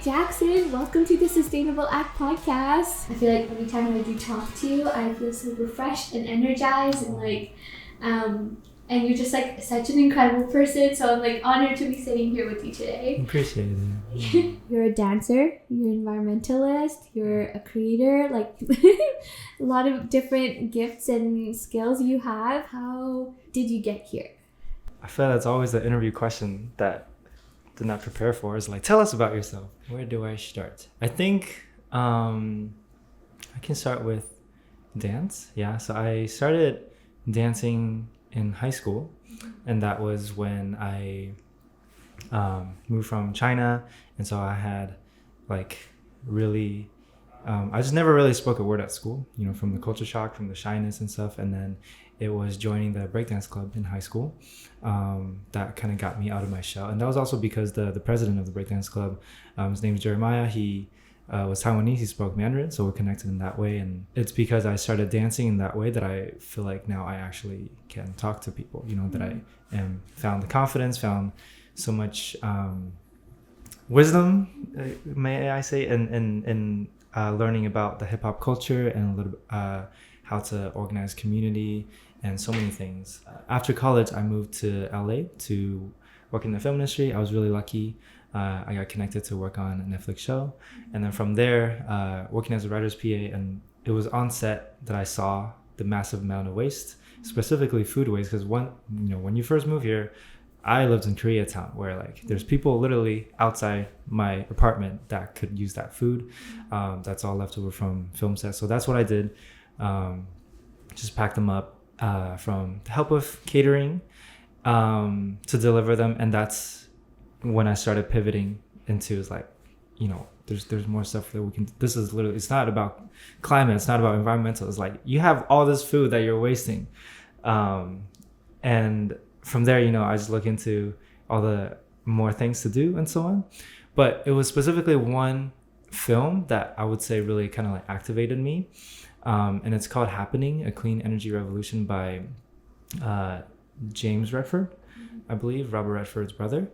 Jackson, welcome to the Sustainable Act podcast. I feel like every time I do talk to you, I feel so refreshed and energized and you're just like such an incredible person. So I'm like honored to be sitting here with you today. Appreciate it. You're a dancer, you're an environmentalist, you're a creator, like a lot of different gifts and skills you have. How did you get here? I feel that's always the interview question that I did not prepare for, is like, tell us about yourself. Where do I start? I think I can start with dance. Yeah, so I started dancing in high school, and that was when I moved from China, and so I had like really I just never really spoke a word at school, you know, from the culture shock, from the shyness and stuff. And then it was joining the breakdance club in high school that kind of got me out of my shell. And that was also because the president of the breakdance club, his name is Jeremiah, he was Taiwanese, he spoke Mandarin, so we're connected in that way. And it's because I started dancing in that way that I feel like now I actually can talk to people, you know, that I found the confidence, found so much wisdom, may I say, in learning about the hip hop culture and a little how to organize community and so many things. After college, I moved to LA to work in the film industry. I was really lucky. I got connected to work on a Netflix show. And then from there, working as a writer's PA, and it was on set that I saw the massive amount of waste, specifically food waste. Because when you first move here, I lived in Koreatown, where like there's people literally outside my apartment that could use that food. That's all left over from film sets. So that's what I did. Just packed them up from the help with catering to deliver them. And that's when I started pivoting into, is like, you know, there's more stuff that we can. This is literally, it's not about climate, it's not about environmental. It's like you have all this food that you're wasting, and from there, you know, I just look into all the more things to do and so on. But it was specifically one film that I would say really kind of like activated me. And it's called Happening, A Clean Energy Revolution by James Redford, I believe, Robert Redford's brother,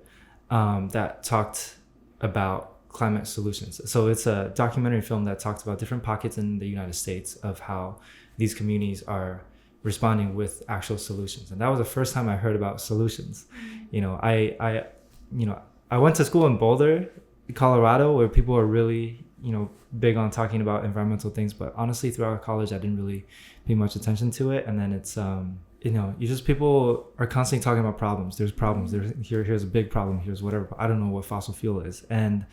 that talked about climate solutions. So it's a documentary film that talks about different pockets in the United States of how these communities are responding with actual solutions. And that was the first time I heard about solutions. You know, I went to school in Boulder, Colorado, where people are really, you know, big on talking about environmental things. But honestly, throughout college, I didn't really pay much attention to it. And then it's, you know, people are constantly talking about problems. There's problems. Here's a big problem. Here's whatever. I don't know what fossil fuel is. And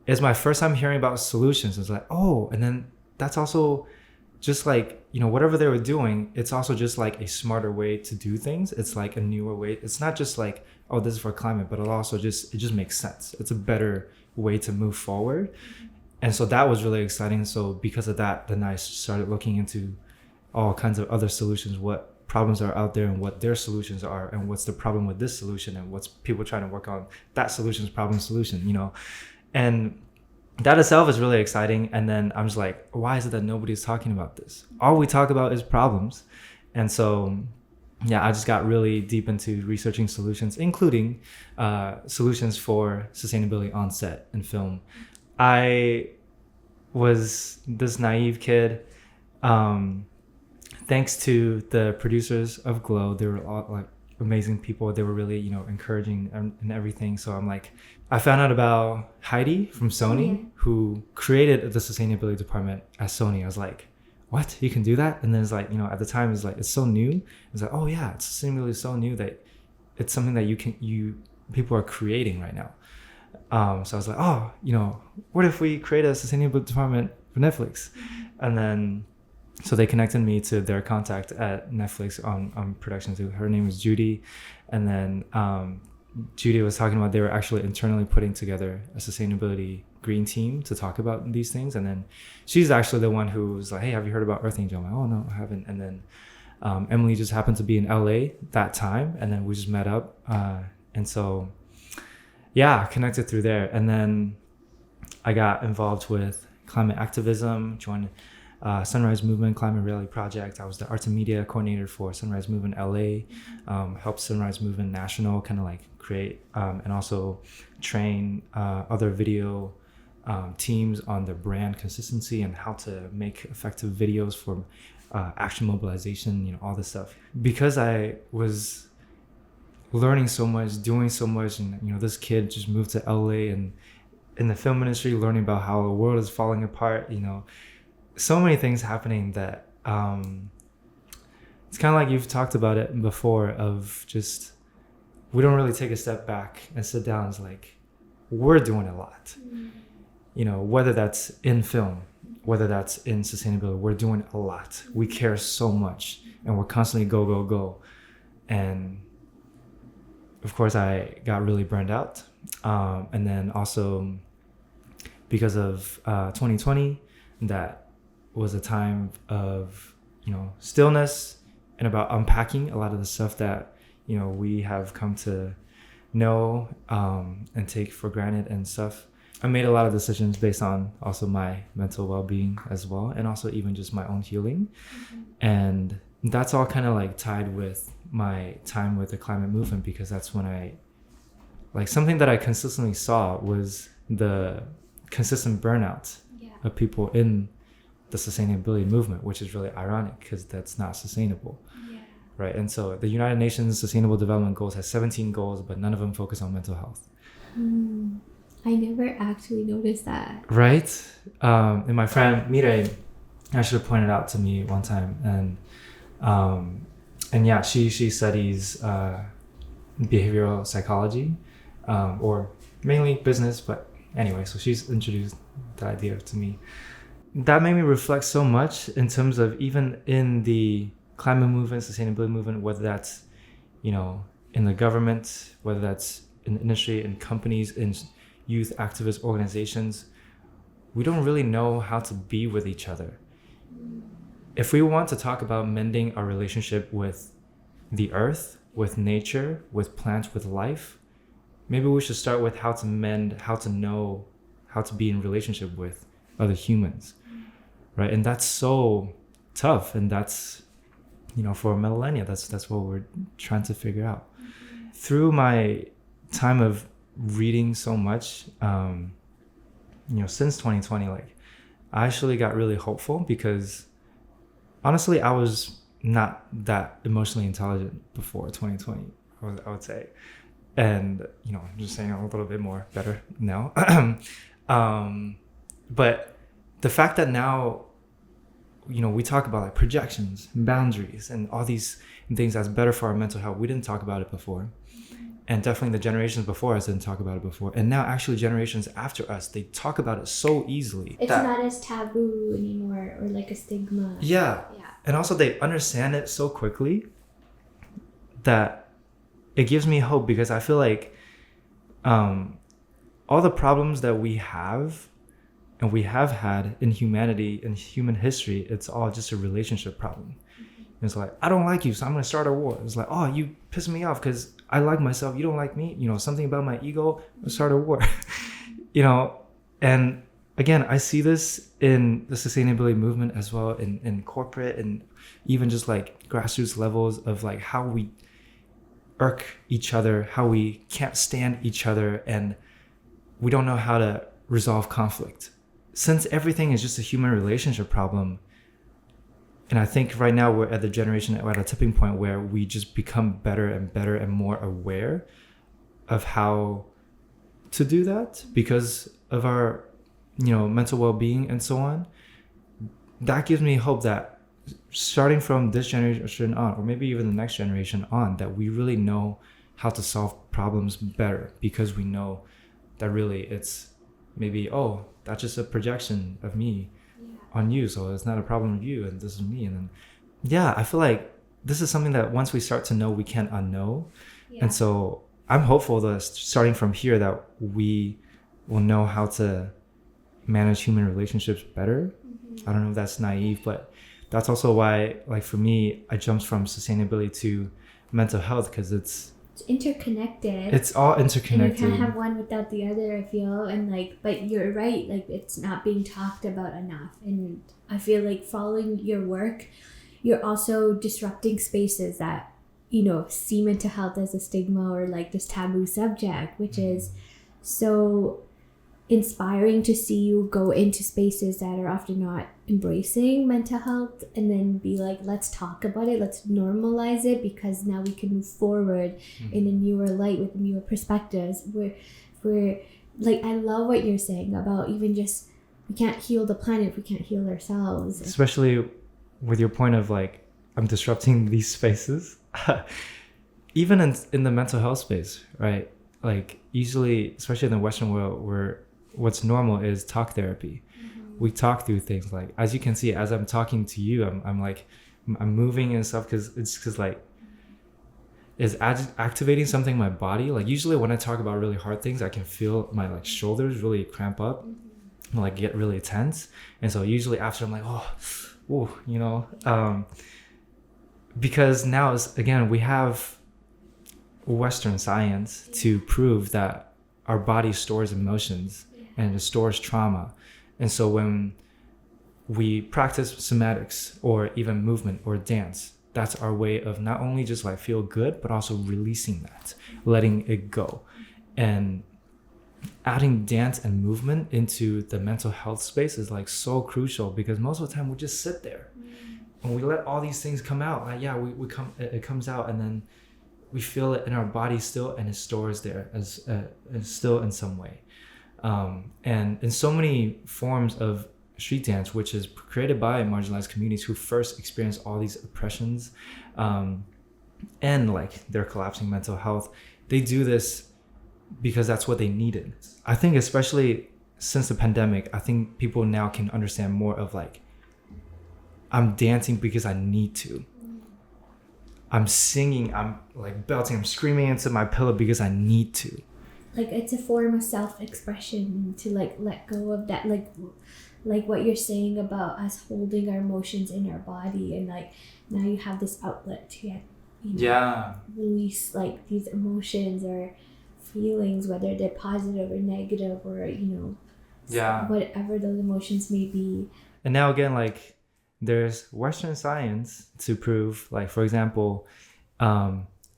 it's my first time hearing about solutions. It's like, oh, and then that's also just like, you know, whatever they were doing, it's also just like a smarter way to do things. It's like a newer way. It's not just like, oh, this is for climate, but it just makes sense. It's a better way to move forward. And so that was really exciting. So because of that, then I started looking into all kinds of other solutions, what problems are out there and what their solutions are, and what's the problem with this solution, and what's people trying to work on that solution, you know. And that itself is really exciting. And then I'm just like, why is it that nobody's talking about this? All we talk about is problems. And so, yeah, I just got really deep into researching solutions, including solutions for sustainability on set and film. I was this naive kid. Thanks to the producers of Glow, they were all like amazing people. They were really, you know, encouraging and everything. So I'm like, I found out about Heidi from Sony, who created the sustainability department at Sony. I was like, what? You can do that? And then it's like, you know, at the time it's like, it's so new. It's like, oh yeah, it's sustainability so new that it's something that people are creating right now. So I was like, oh, you know, what if we create a sustainability department for Netflix? And then, so they connected me to their contact at Netflix on production. Her name was Judy. And then Judy was talking about they were actually internally putting together a sustainability green team to talk about these things. And then she's actually the one who was like, hey, have you heard about Earth Angel? I'm like, oh, no, I haven't. And then Emily just happened to be in LA that time. And then we just met up. And so, yeah, connected through there. And then I got involved with climate activism, joined Sunrise Movement Climate Rally Project. I was the arts and media coordinator for Sunrise Movement LA, helped Sunrise Movement National kind of like create and also train other video teams on their brand consistency and how to make effective videos for action mobilization, all this stuff. Because I was learning so much, doing so much, and this kid just moved to LA and in the film industry, learning about how the world is falling apart, so many things happening that it's kind of like you've talked about it before of just, we don't really take a step back and sit down. It's like, we're doing a lot, whether that's in film, whether that's in sustainability, we're doing a lot. We care so much and we're constantly go, go, go. And of course I got really burned out. And then also because of 2020, that was a time of, stillness and about unpacking a lot of the stuff that, we have come to know and take for granted and stuff. I made a lot of decisions based on also my mental well-being as well, and also even just my own healing. And that's all kind of like tied with my time with the climate movement, because that's when something that I consistently saw was the consistent burnout of people in the sustainability movement, which is really ironic because that's not sustainable. Right. And so the United Nations Sustainable Development Goals has 17 goals, but none of them focus on mental health. I never actually noticed that. Right. And my friend Mireille actually pointed out to me one time, and yeah, she studies behavioral psychology, or mainly business, but anyway, so she's introduced the idea to me. That made me reflect so much in terms of even in the climate movement, sustainability movement, whether that's, in the government, whether that's in the industry, in companies, in youth activist organizations, we don't really know how to be with each other. If we want to talk about mending our relationship with the earth, with nature, with plants, with life, maybe we should start with how to mend, how to know, how to be in relationship with other humans, right? And that's so tough, and that's, for millennia, that's what we're trying to figure out. Through my time of reading so much, since 2020, I actually got really hopeful, because honestly, I was not that emotionally intelligent before 2020, I would say. And, I'm just saying a little bit more better now. But the fact that now, we talk about projections, boundaries, and all these things that's better for our mental health. We didn't talk about it before. And definitely the generations before us didn't talk about it before. And now actually generations after us, they talk about it so easily. It's not as taboo anymore, or like a stigma. Yeah. And also they understand it so quickly that it gives me hope, because I feel like all the problems that we have and we have had in humanity, in human history, it's all just a relationship problem. It's like, I don't like you, so I'm going to start a war. It's like, oh, you piss me off because I like myself. You don't like me. Something about my ego, let's start a war. And again, I see this in the sustainability movement as well, in corporate, and even just grassroots levels of how we irk each other, how we can't stand each other, and we don't know how to resolve conflict. Since everything is just a human relationship problem, and I think right now we're at the generation, we're at a tipping point where we just become better and better and more aware of how to do that because of our, mental well-being and so on. That gives me hope that starting from this generation on, or maybe even the next generation on, that we really know how to solve problems better, because we know that really it's maybe, oh, that's just a projection of me on you, so it's not a problem of you, and this is me. And then I feel like this is something that once we start to know, we can't unknow. And so I'm hopeful that starting from here, that we will know how to manage human relationships better. I don't know if that's naive, but that's also why, for me, I jumped from sustainability to mental health, because it's interconnected. It's all interconnected. And you can't have one without the other, I feel. And like, but you're right, like it's not being talked about enough. And I feel like following your work, you're also disrupting spaces that, see mental health as a stigma or like this taboo subject, which is so inspiring to see you go into spaces that are often not embracing mental health and then be like, let's talk about it, let's normalize it, because now we can move forward in a newer light with newer perspectives. We're like, I love what you're saying about even just, we can't heal the planet if we can't heal ourselves. Especially with your point of like, I'm disrupting these spaces. Even in the mental health space, right? Like usually, especially in the Western world, where what's normal is talk therapy. We talk through things. Like, as you can see, as I'm talking to you, I'm moving and stuff because like is activating something in my body. Like usually when I talk about really hard things, I can feel my like shoulders really cramp up and like get really tense. And so usually after I'm like, because now again, we have Western science to prove that our body stores emotions and it stores trauma. And so when we practice somatics or even movement or dance, that's our way of not only just like feel good, but also releasing that, letting it go. And adding dance and movement into the mental health space is like so crucial, because most of the time we just sit there and we let all these things come out. Like, it comes out and then we feel it in our body still, and it stores there as still in some way. And in so many forms of street dance, which is created by marginalized communities who first experience all these oppressions and like their collapsing mental health, they do this because that's what they needed. I think especially since the pandemic, I think people now can understand more of like, I'm dancing because I need to. I'm singing, I'm like belting, I'm screaming into my pillow because I need to. Like it's a form of self-expression to like let go of that, like what you're saying about us holding our emotions in our body, and like now you have this outlet to release like these emotions or feelings, whether they're positive or negative or whatever those emotions may be. And now again, like there's Western science to prove, like for example,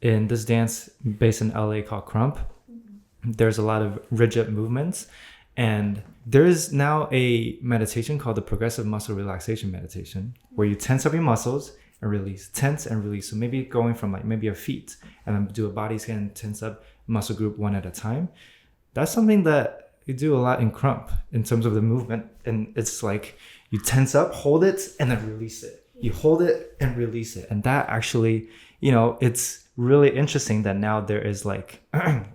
in this dance based in LA called Crump, there's a lot of rigid movements, and there is now a meditation called the progressive muscle relaxation meditation, where you tense up your muscles and release, tense and release. So maybe going from like maybe your feet, and then do a body scan, tense up muscle group one at a time. That's something that you do a lot in Crump in terms of the movement, and it's like you tense up, hold it, and then release it. You hold it and release it, and that actually, it's really interesting that now there is like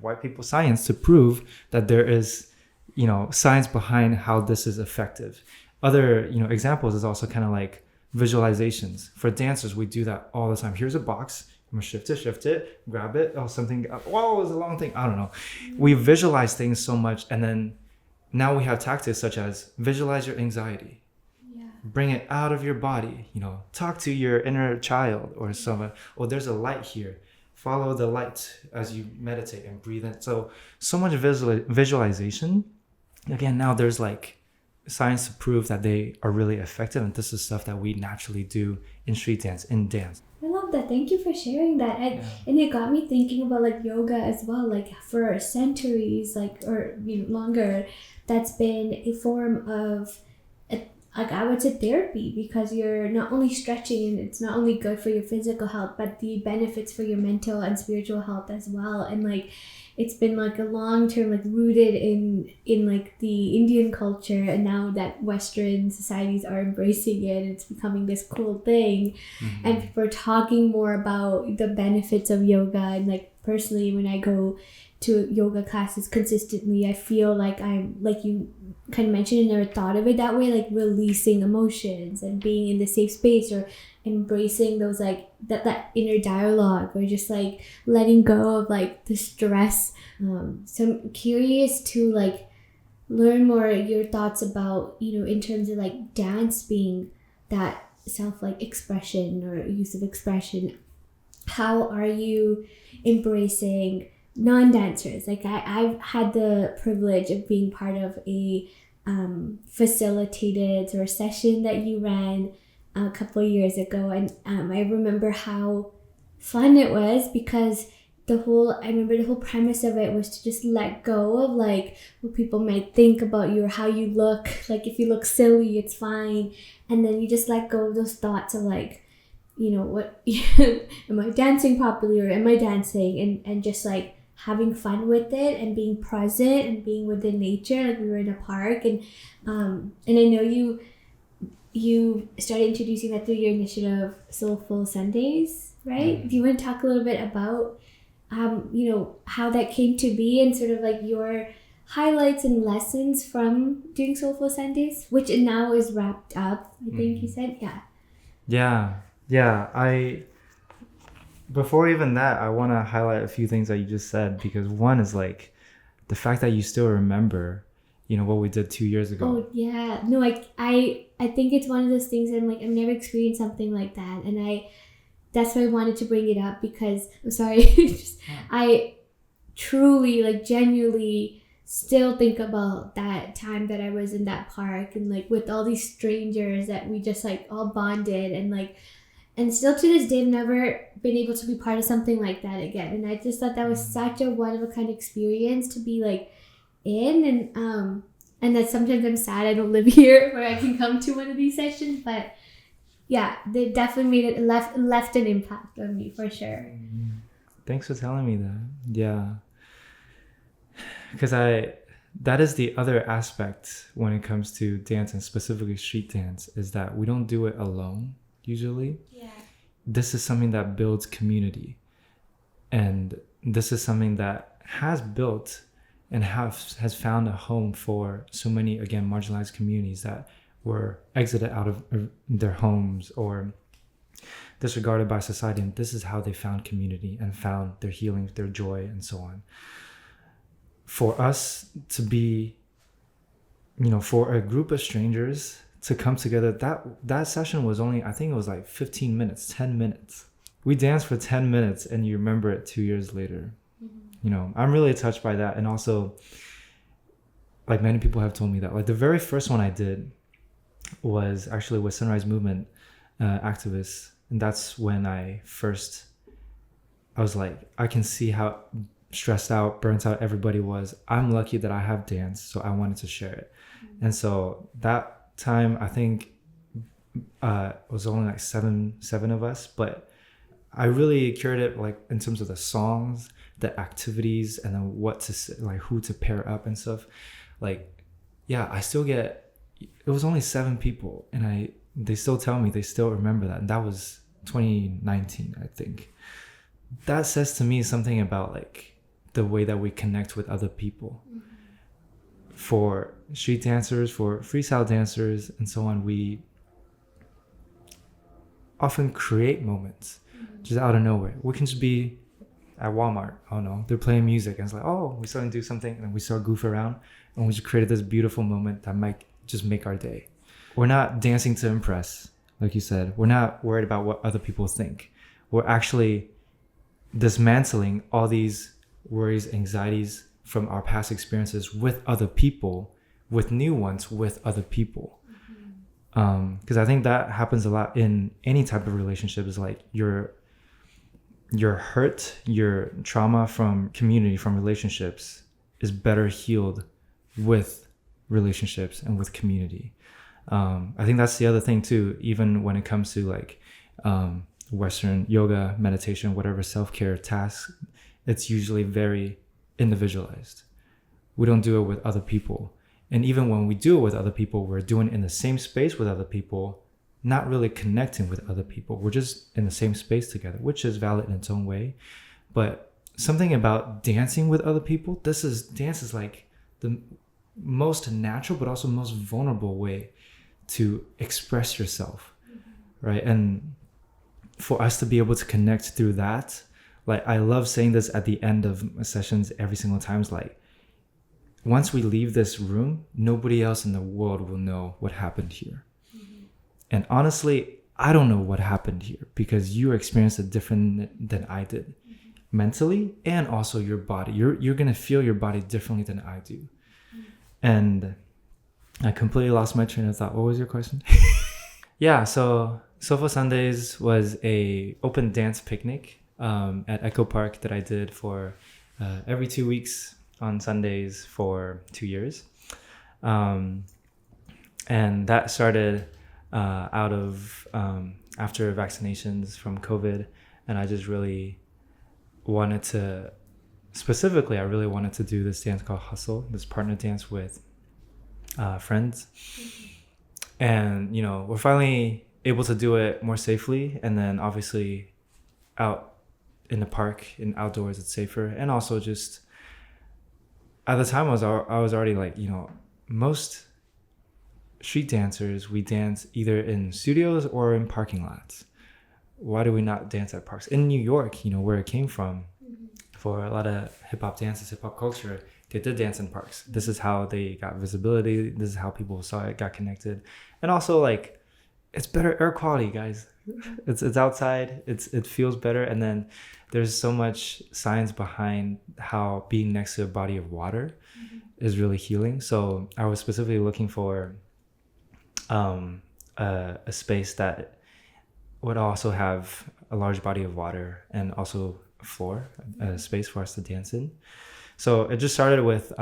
white people science to prove that there is, science behind how this is effective. Other, examples is also kind of like visualizations. For dancers, we do that all the time. Here's a box. I'm gonna shift it, grab it. Oh, something. Whoa, it's a long thing. I don't know. We visualize things so much, and then now we have tactics such as visualize your anxiety. Bring it out of your body. Talk to your inner child or someone. Or there's a light here. Follow the light as you meditate and breathe in. So much visualization. Again, now there's like science to prove that they are really effective, and this is stuff that we naturally do in street dance, in dance. I love that. Thank you for sharing that. And it got me thinking about like yoga as well. Like for centuries, or longer, that's been a form of I would say therapy, because you're not only stretching and it's not only good for your physical health, but the benefits for your mental and spiritual health as well. And like it's been like a long term, like rooted in like the Indian culture, and now that Western societies are embracing it, it's becoming this cool thing. And people are talking more about the benefits of yoga. And like personally, when I go to yoga classes consistently, I feel like I'm, like you kind of mentioned, and never thought of it that way, like releasing emotions and being in the safe space, or embracing those like that inner dialogue, or just like letting go of like the stress. So I'm curious to like learn more your thoughts about, in terms of like dance being that self like expression or use of expression. how are you embracing non-dancers? Like I've had the privilege of being part of a facilitated or session that you ran a couple of years ago, and I remember how fun it was, because the whole premise of it was to just let go of like what people might think about you or how you look. Like if you look silly, it's fine, and then you just let go of those thoughts of like, you know, what am I dancing properly, or am I dancing, and just like having fun with it and being present and being within nature. Like we were in a park, and I know you started introducing that through your initiative Soulful Sundays, right? Do you want to talk a little bit about you know, how that came to be and sort of like your highlights and lessons from doing Soulful Sundays, which now is wrapped up, I think you said? Yeah. Before even that, I want to highlight a few things that you just said, because one is like the fact that you still remember, you know, what we did 2 years ago. Oh yeah, no, I think it's one of those things. I'm like, I've never experienced something like that, and that's why I wanted to bring it up, because I'm sorry, I truly, like, genuinely still think about that time that I was in that park and like with all these strangers that we just like all bonded, and like, and still to this day I've never been able to be part of something like that again. And I just thought that was such a one of a kind experience to be like in, and that sometimes I'm sad I don't live here where I can come to one of these sessions, but yeah, they definitely made it left an impact on me for sure. Thanks for telling me that. Yeah, because that is the other aspect when it comes to dance, and specifically street dance, is that we don't do it alone usually. Yeah. This is something that builds community, and this is something that has built and has found a home for so many, again, marginalized communities that were exited out of their homes or disregarded by society. And this is how they found community and found their healing, their joy, and so on. For us to be, you know, for a group of strangers to come together, that session was only, I think it was like 15 minutes, 10 minutes. We danced for 10 minutes and you remember it 2 years later. You know, I'm really touched by that. And also, like many people have told me that, like the very first one I did was actually with Sunrise Movement activists. And that's when I was like, I can see how stressed out, burnt out everybody was. I'm lucky that I have dance, so I wanted to share it. And so that time, I think it was only like seven of us, but I really cured it like in terms of the songs, the activities, and then what to say, like who to pair up and stuff. Like, yeah, I still get, it was only 7 people, and they still tell me they still remember that. And that was 2019, I think. That says to me something about like the way that we connect with other people. For street dancers, for freestyle dancers, and so on, we often create moments just out of nowhere. We can just be at Walmart, I don't know, they're playing music, and it's like, oh, we started to do something, and then we start goof around, and we just created this beautiful moment that might just make our day. We're not dancing to impress, like you said. We're not worried about what other people think. We're actually dismantling all these worries, anxieties from our past experiences with other people, with new ones with other people. Because I think that happens a lot in any type of relationship, is like your hurt, your trauma from community, from relationships, is better healed with relationships and with community. I think that's the other thing too, even when it comes to like Western yoga, meditation, whatever self-care tasks, it's usually very individualized. We don't do it with other people. And even when we do it with other people, we're doing it in the same space with other people, not really connecting with other people. We're just in the same space together, which is valid in its own way. But something about dancing with other people, dance is like the most natural, but also most vulnerable way to express yourself, right? And for us to be able to connect through that, like I love saying this at the end of sessions every single time, is like, once we leave this room, nobody else in the world will know what happened here. And honestly, I don't know what happened here, because you experienced it different than I did, mentally, and also your body. You're gonna feel your body differently than I do. And I completely lost my train of thought. What was your question? Yeah, so Soulful Sundays was a open dance picnic at Echo Park that I did for every 2 weeks on Sundays for 2 years. And that started out of after vaccinations from COVID. And I just really wanted to, specifically, I really wanted to do this dance called Hustle, this partner dance with friends. And, you know, we're finally able to do it more safely. And then obviously out in the park and outdoors, it's safer. And also just at the time I was already like, you know, most street dancers, we dance either in studios or in parking lots. Why do we not dance at parks? In New York, you know, where it came from, for a lot of hip hop dances, hip hop culture, they did dance in parks. This is how they got visibility. This is how people saw it, got connected. And also, like, it's better air quality, guys. It's outside. It feels better. And then there's so much science behind how being next to a body of water is really healing. So I was specifically looking for a space that would also have a large body of water and also a floor, a space for us to dance in. So it just started with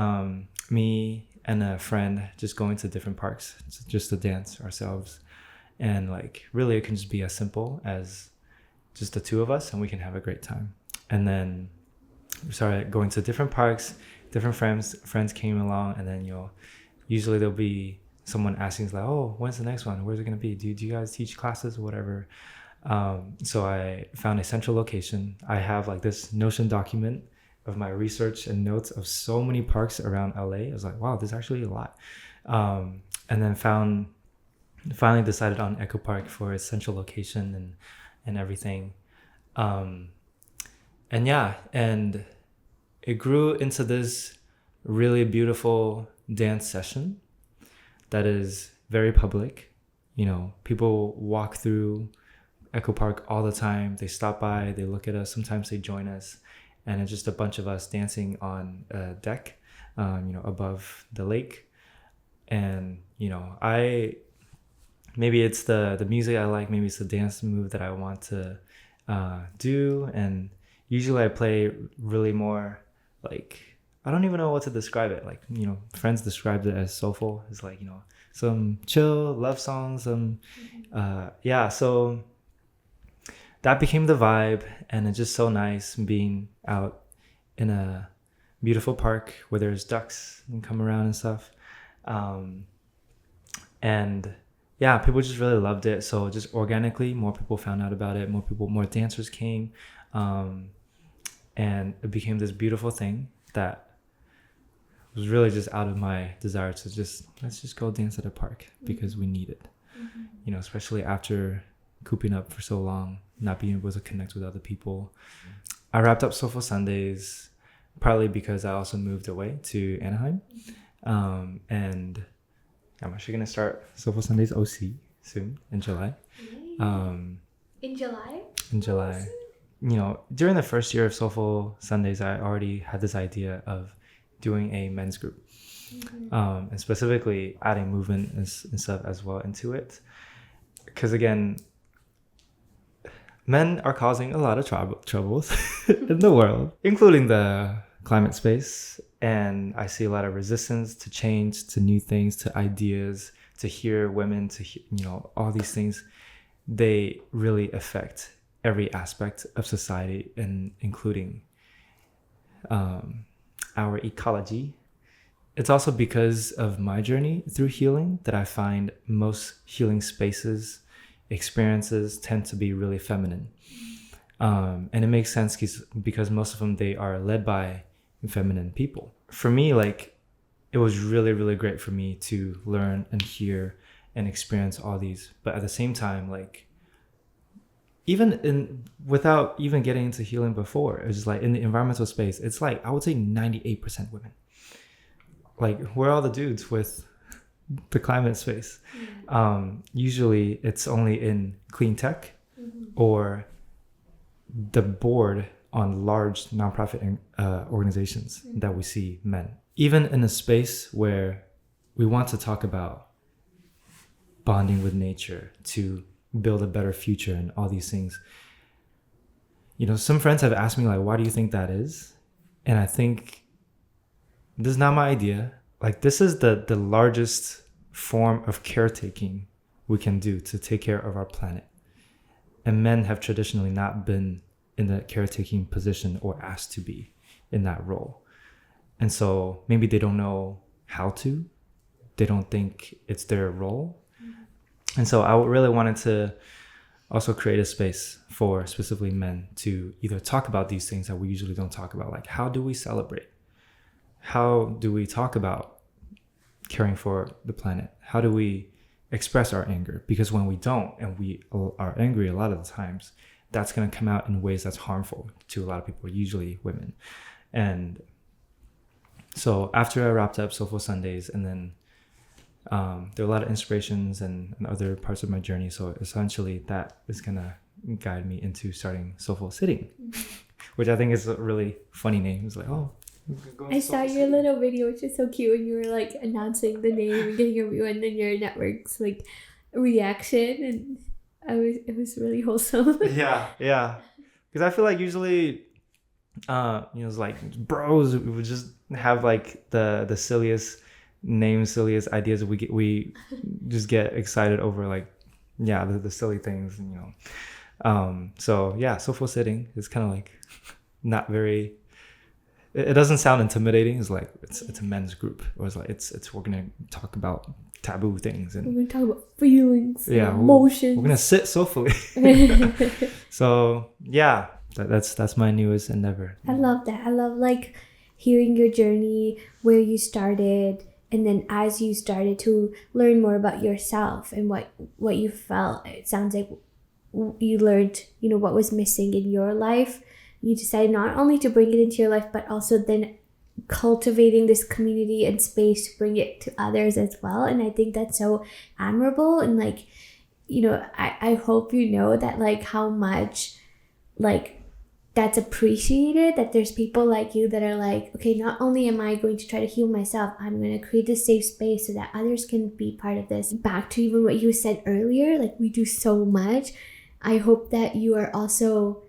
me and a friend just going to different parks just to dance ourselves. And like, really, it can just be as simple as just the two of us, and we can have a great time. And then we started going to different parks, different friends came along, and then usually there'll be someone asking like, oh, when's the next one? Where's it gonna be? Do you guys teach classes or whatever? So I found a central location. I have like this Notion document of my research and notes of so many parks around LA. I was like, wow, there's actually a lot. And then finally decided on Echo Park for its central location and everything. And it grew into this really beautiful dance session that is very public. You know, people walk through Echo Park all the time. They stop by, they look at us, sometimes they join us, and it's just a bunch of us dancing on a deck, above the lake. And, maybe it's the music I like, maybe it's the dance move that I want to do. And usually I play really more like, I don't even know what to describe it. Like, friends described it as soulful. It's like, some chill love songs. So that became the vibe. And it's just so nice being out in a beautiful park where there's ducks and come around and stuff. People just really loved it. So just organically, more people found out about it. More dancers came. And it became this beautiful thing that was really just out of my desire to let's just go dance at a park because we need it. Especially after cooping up for so long, not being able to connect with other people. I wrapped up Soulful Sundays partly because I also moved away to Anaheim. And I'm actually going to start Soulful Sundays OC soon in July. In July? In July. During the first year of Soulful Sundays, I already had this idea of doing a men's group. And specifically adding movement and stuff as well into it. Because again, men are causing a lot of troubles in the world, including the climate space. And I see a lot of resistance to change, to new things, to ideas, to hear women, to all these things. They really affect every aspect of society, and including our ecology. It's also because of my journey through healing that I find most healing spaces, experiences tend to be really feminine. And it makes sense because most of them, they are led by feminine people. For me, like, it was really, really great for me to learn and hear and experience all these. But at the same time, like, without even getting into healing before, it's just like in the environmental space, it's like, I would say 98% women. Like, we're all the dudes with the climate space. Usually it's only in clean tech or the board on large nonprofit organizations that we see men. Even in a space where we want to talk about bonding with nature to build a better future and all these things. Some friends have asked me, like, why do you think that is? And I think this is not my idea. Like, this is the largest form of caretaking we can do to take care of our planet. And men have traditionally not been in the caretaking position or asked to be in that role. And so maybe they don't know how to. They don't think it's their role. And so I really wanted to also create a space for specifically men to either talk about these things that we usually don't talk about. Like, how do we celebrate? How do we talk about caring for the planet? How do we express our anger? Because when we don't, and we are angry a lot of the times, that's going to come out in ways that's harmful to a lot of people, usually women. And so after I wrapped up Soulful Sundays, and then there are a lot of inspirations and other parts of my journey. So essentially that is going to guide me into starting Soulful Sitting, which I think is a really funny name. It's like, oh, I saw your little video, which is so cute, when you were like announcing the name and getting everyone in your network's like reaction, and it was really wholesome. Yeah. Because I feel like usually, it's like bros, we would just have like the silliest names, silliest ideas. We just get excited over like, the silly things, So yeah, Soulful Sitting is kind of like not very. It doesn't sound intimidating. It's like it's a men's group, or it's like it's we're gonna talk about taboo things, and we're gonna talk about feelings, emotions. We're gonna sit soulfully. So yeah, that's my newest endeavor. I love that. I love like hearing your journey, where you started, and then as you started to learn more about yourself and what you felt. It sounds like you learned, what was missing in your life. You decided not only to bring it into your life, but also then cultivating this community and space to bring it to others as well. And I think that's so admirable. And like, I hope that like how much like that's appreciated, that there's people like you that are like, okay, not only am I going to try to heal myself, I'm going to create this safe space so that others can be part of this. Back to even what you said earlier, like we do so much. I hope that you are also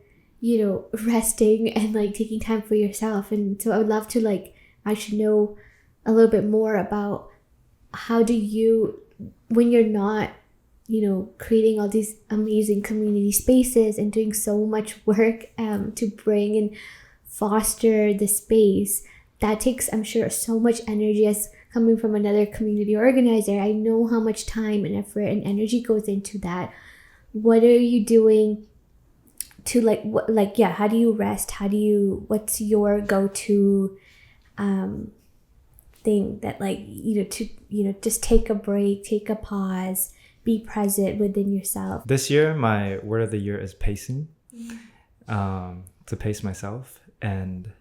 resting and like taking time for yourself. And so I would love to like actually know a little bit more about how do you, when you're not creating all these amazing community spaces and doing so much work to bring and foster the space, that takes, I'm sure, so much energy. As coming from another community organizer, I know how much time and effort and energy goes into that. What are you doing to how do you rest? What's your go-to thing that like to just take a break, take a pause, be present within yourself? This year my word of the year is pacing. To pace myself. And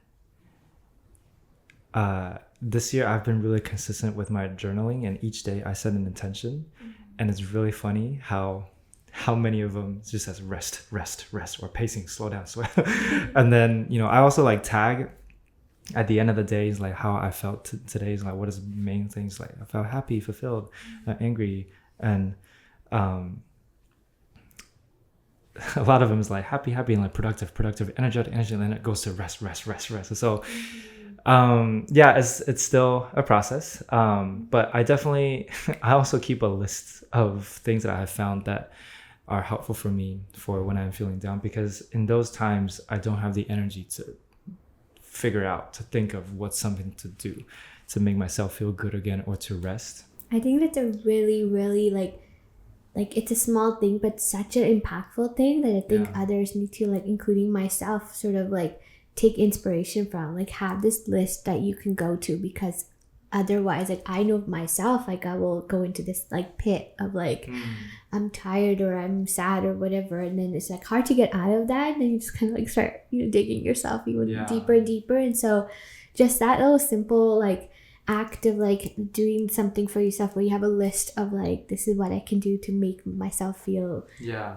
this year I've been really consistent with my journaling, and each day I set an intention. And it's really funny how many of them just says rest, or pacing, slow down. And then, I also like tag at the end of the day is like how I felt today, is like what is the main things, like I felt happy, fulfilled, angry, and a lot of them is like happy, and like productive, energetic, and then it goes to rest. So it's still a process, but I also keep a list of things that I have found that are helpful for me for when I'm feeling down, because in those times I don't have the energy to figure out, to think of what's something to do to make myself feel good again, or to rest. I think that's a really, really like it's a small thing, but such an impactful thing that I think others need to, like including myself, sort of like take inspiration from. Like have this list that you can go to, because otherwise, like I know myself, like I will go into this like pit of like I'm tired or I'm sad or whatever, and then it's like hard to get out of that, and then you just kind of like start digging yourself even deeper and deeper. And so just that little simple like act of like doing something for yourself where you have a list of like, this is what I can do to make myself feel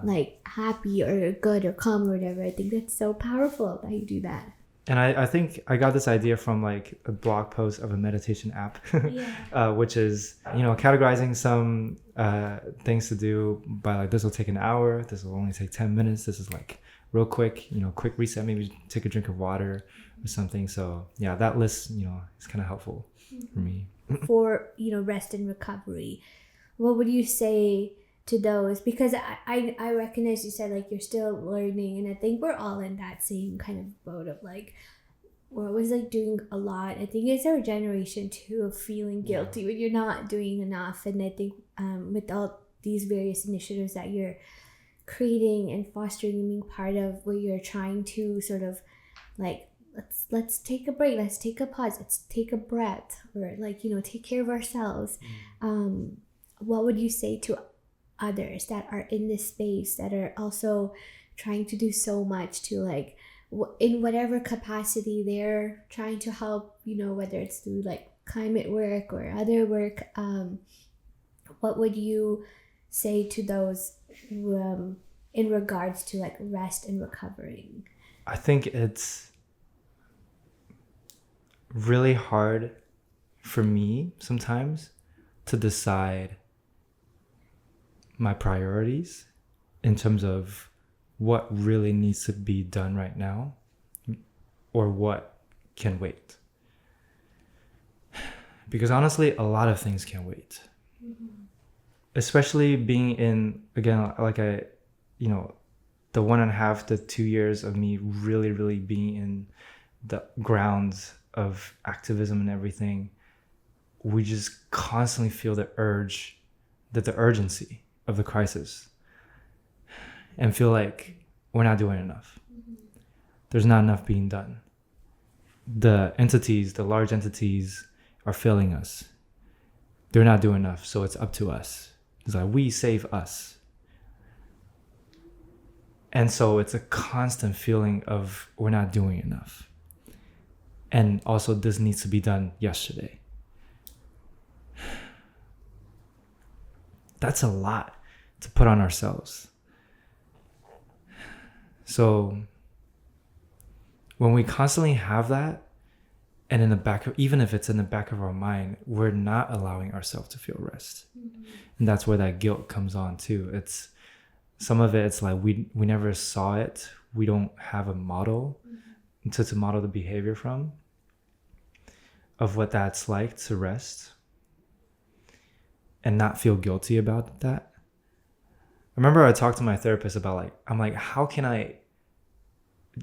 like happy or good or calm or whatever. I think that's so powerful that you do that. And I think I got this idea from like a blog post of a meditation app, which is, categorizing some things to do by like, this will take an hour, this will only take 10 minutes, this is like real quick, quick reset, maybe take a drink of water or something. So yeah, that list, is kind of helpful for me. For, rest and recovery, what would you say to those? Because I recognize you said like you're still learning, and I think we're all in that same kind of boat of like, we're always like doing a lot. I think it's our generation too of feeling guilty when you're not doing enough. And I think with all these various initiatives that you're creating and fostering and being part of, where you're trying to sort of like, let's take a break, let's take a pause, let's take a breath, or like, take care of ourselves. What would you say to others that are in this space that are also trying to do so much to like, in whatever capacity they're trying to help, whether it's through like climate work or other work, what would you say to those who, in regards to like rest and recovering? I think it's really hard for me sometimes to decide my priorities in terms of what really needs to be done right now or what can wait. Because honestly, a lot of things can wait. Especially being in, again, like the 1.5 to 2 years of me really, really being in the grounds of activism and everything, we just constantly feel the urgency of the crisis and feel like we're not doing enough. There's not enough being done. The large entities are failing us. They're not doing enough, so it's up to us. It's like, we save us. And so it's a constant feeling of we're not doing enough. And also, this needs to be done yesterday. That's a lot to put on ourselves. So when we constantly have that, and even if it's in the back of our mind, we're not allowing ourselves to feel rest. And that's where that guilt comes on too. Some of it's like we never saw it. We don't have a model to model the behavior from of what that's like to rest and not feel guilty about that. I remember I talked to my therapist about I'm like, how can I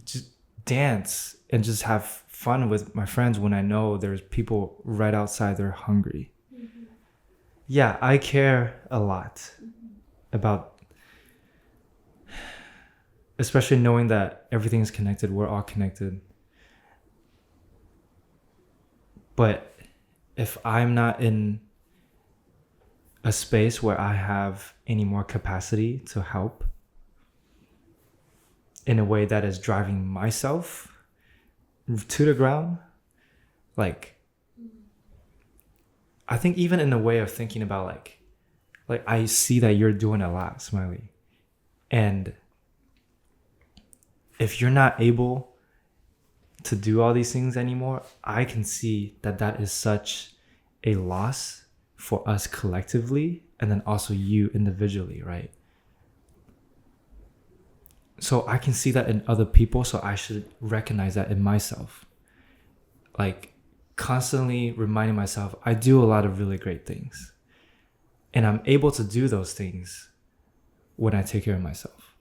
just dance and just have fun with my friends when I know there's people right outside, they're hungry? Yeah, I care a lot about, especially knowing that everything's connected, we're all connected. But if I'm not in a space where I have any more capacity to help in a way that is driving myself to the ground, I think even in a way of thinking about like I see that you're doing a lot, Smiley. And if you're not able to do all these things anymore, I can see that is such a loss for us collectively, and then also you individually, right? So I can see that in other people, so I should recognize that in myself. Like constantly reminding myself, I do a lot of really great things. And I'm able to do those things when I take care of myself.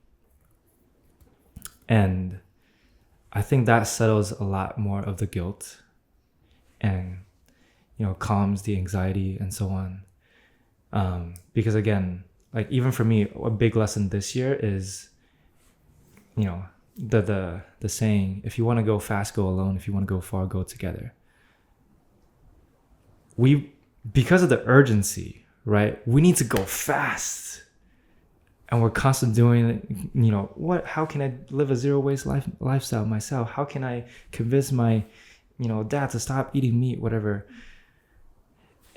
And I think that settles a lot more of the guilt and, calms the anxiety and so on. Because again, like even for me, a big lesson this year is, the saying, if you want to go fast, go alone. If you want to go far, go together. Because of the urgency, right? We need to go fast. And we're constantly doing, how can I live a zero waste lifestyle myself? How can I convince my, dad to stop eating meat, whatever?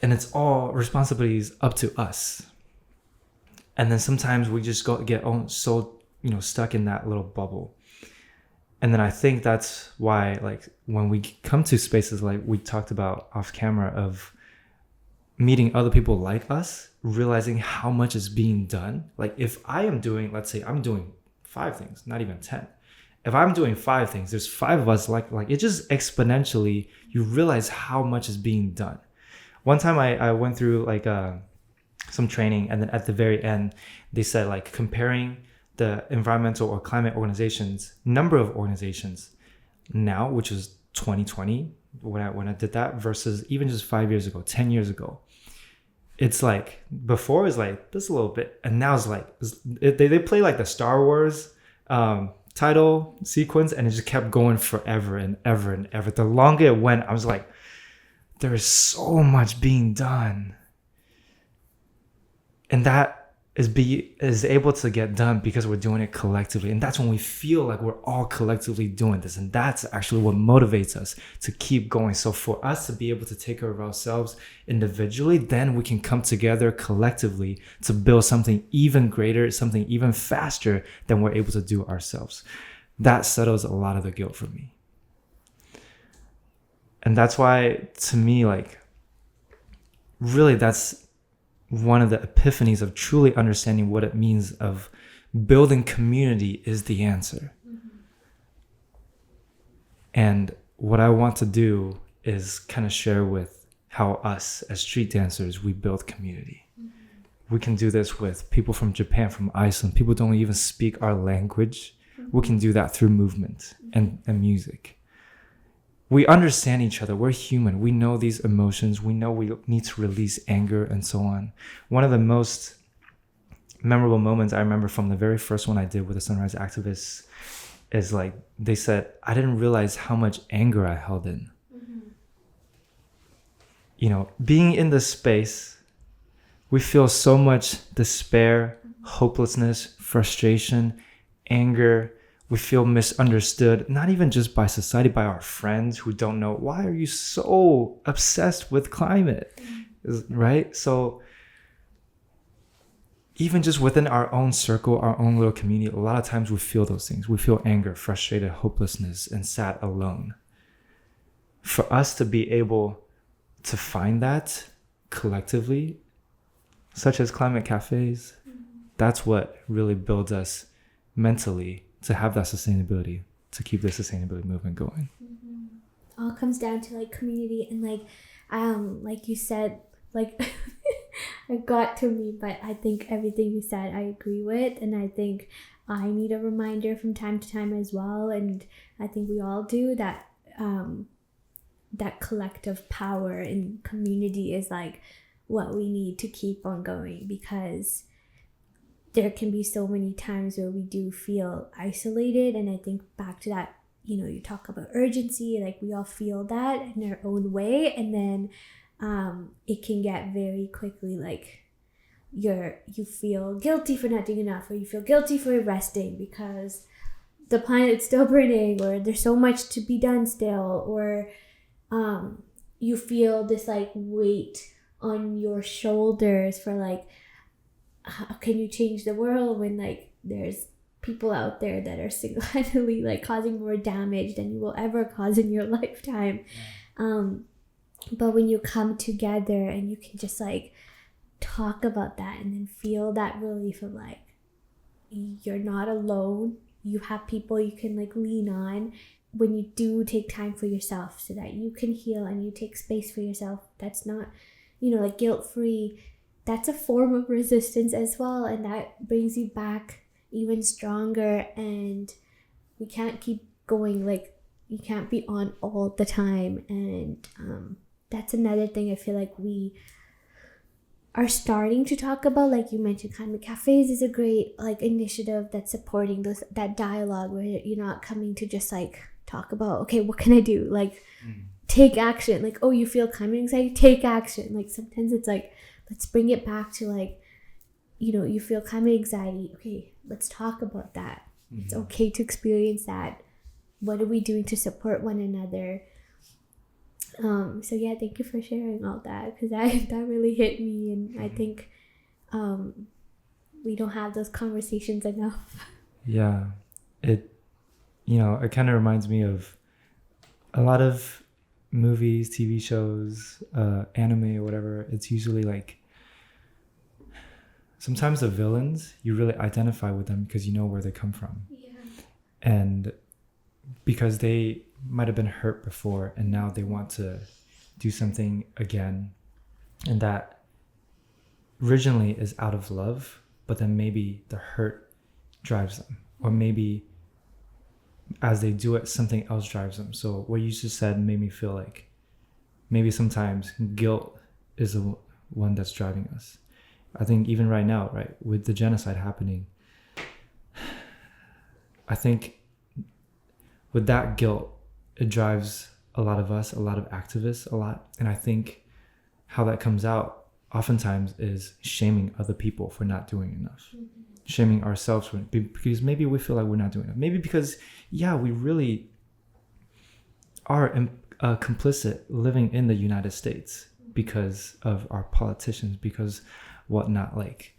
And it's all responsibilities up to us. And then sometimes we just get so, stuck in that little bubble. And then I think that's why, like, when we come to spaces like we talked about off camera of meeting other people like us, realizing how much is being done. Like, if I am doing, let's say I'm doing 5 things, not even 10. If I'm doing 5 things, there's 5 of us, like it just exponentially, you realize how much is being done. One time I went through like some training, and then at the very end, they said, like, comparing the environmental or climate organizations, number of organizations now, which is 2020, when I did that, versus even just 5 years ago, 10 years ago. It's like, before is like this a little bit, and now it's like, they play like the Star Wars title sequence, and it just kept going forever and ever and ever. The longer it went, I was like, there is so much being done. And that is able to get done because we're doing it collectively. And that's when we feel like we're all collectively doing this. And that's actually what motivates us to keep going. So for us to be able to take care of ourselves individually, then we can come together collectively to build something even greater, something even faster than we're able to do ourselves. That settles a lot of the guilt for me. And that's why, to me, like, really, that's one of the epiphanies of truly understanding what it means of building community is the answer. Mm-hmm. And what I want to do is kind of share with how us as street dancers, we build community. Mm-hmm. We can do this with people from Japan, from Iceland. People don't even speak our language. Mm-hmm. We can do that through movement and music. We understand each other. We're human. We know these emotions. We know we need to release anger and so on. One of the most memorable moments I remember from the very first one I did with the Sunrise Activists is, like, they said, I didn't realize how much anger I held in. Mm-hmm. Being in this space, we feel so much despair, hopelessness, frustration, anger. We feel misunderstood, not even just by society, by our friends who don't know, why are you so obsessed with climate, right? So even just within our own circle, our own little community, a lot of times we feel those things. We feel anger, frustrated, hopelessness, and sad alone. For us to be able to find that collectively, such as climate cafes, that's what really builds us mentally, to have that sustainability, to keep the sustainability movement going. Mm-hmm. All comes down to, like, community, and like you said, like, it got to me, but I think everything you said I agree with, and I think I need a reminder from time to time as well, and I think we all do, that that collective power in community is, like, what we need to keep on going, because there can be so many times where we do feel isolated. And I think back to that, you talk about urgency, like, we all feel that in our own way. And then it can get very quickly, like, you feel guilty for not doing enough, or you feel guilty for resting because the planet's still burning, or there's so much to be done still, or you feel this, like, weight on your shoulders for, like, how can you change the world when, like, there's people out there that are single-handedly, like, causing more damage than you will ever cause in your lifetime. But when you come together and you can just, like, talk about that and then feel that relief of, like, you're not alone, you have people you can, like, lean on when you do take time for yourself so that you can heal and you take space for yourself. That's not, like, guilt-free. That's a form of resistance as well, and that brings you back even stronger. And we can't keep going, like, you can't be on all the time. And that's another thing I feel like we are starting to talk about. Like you mentioned, climate cafes is a great, like, initiative that's supporting that dialogue, where you're not coming to just, like, talk about, okay, what can I do, like, take action, like, oh, you feel climate anxiety, take action. Like, sometimes it's like, let's bring it back to, like, you feel climate anxiety. Okay, let's talk about that. Mm-hmm. It's okay to experience that. What are we doing to support one another? So yeah, thank you for sharing all that, because that really hit me, and I think we don't have those conversations enough. Yeah, it it kind of reminds me of a lot of movies, TV shows, anime or whatever. It's usually like sometimes the villains, you really identify with them because you know where they come from. Yeah. And because they might have been hurt before and now they want to do something again, and that originally is out of love, but then maybe the hurt drives them, or maybe as they do it something else drives them. So what you just said made me feel like maybe sometimes guilt is the one that's driving us. I think even right now, right, with the genocide happening, I think with that guilt, it drives a lot of us, a lot of activists, a lot. And I think how that comes out oftentimes is shaming other people for not doing enough, shaming ourselves for, because maybe we feel like we're not doing enough. Maybe because, yeah, we really are complicit living in the United States because of our politicians, because whatnot. Like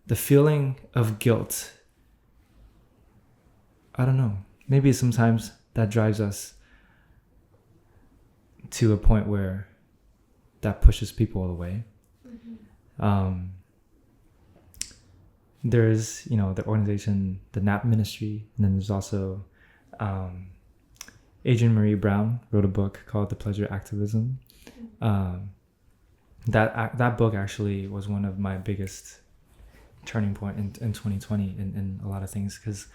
the feeling of guilt, I don't know, maybe sometimes that drives us to a point where that pushes people away. There's the organization, the NAP ministry, and then there's also Adrienne Marie Brown wrote a book called The Pleasure Activism. That book actually was one of my biggest turning point in 2020 in a lot of things, because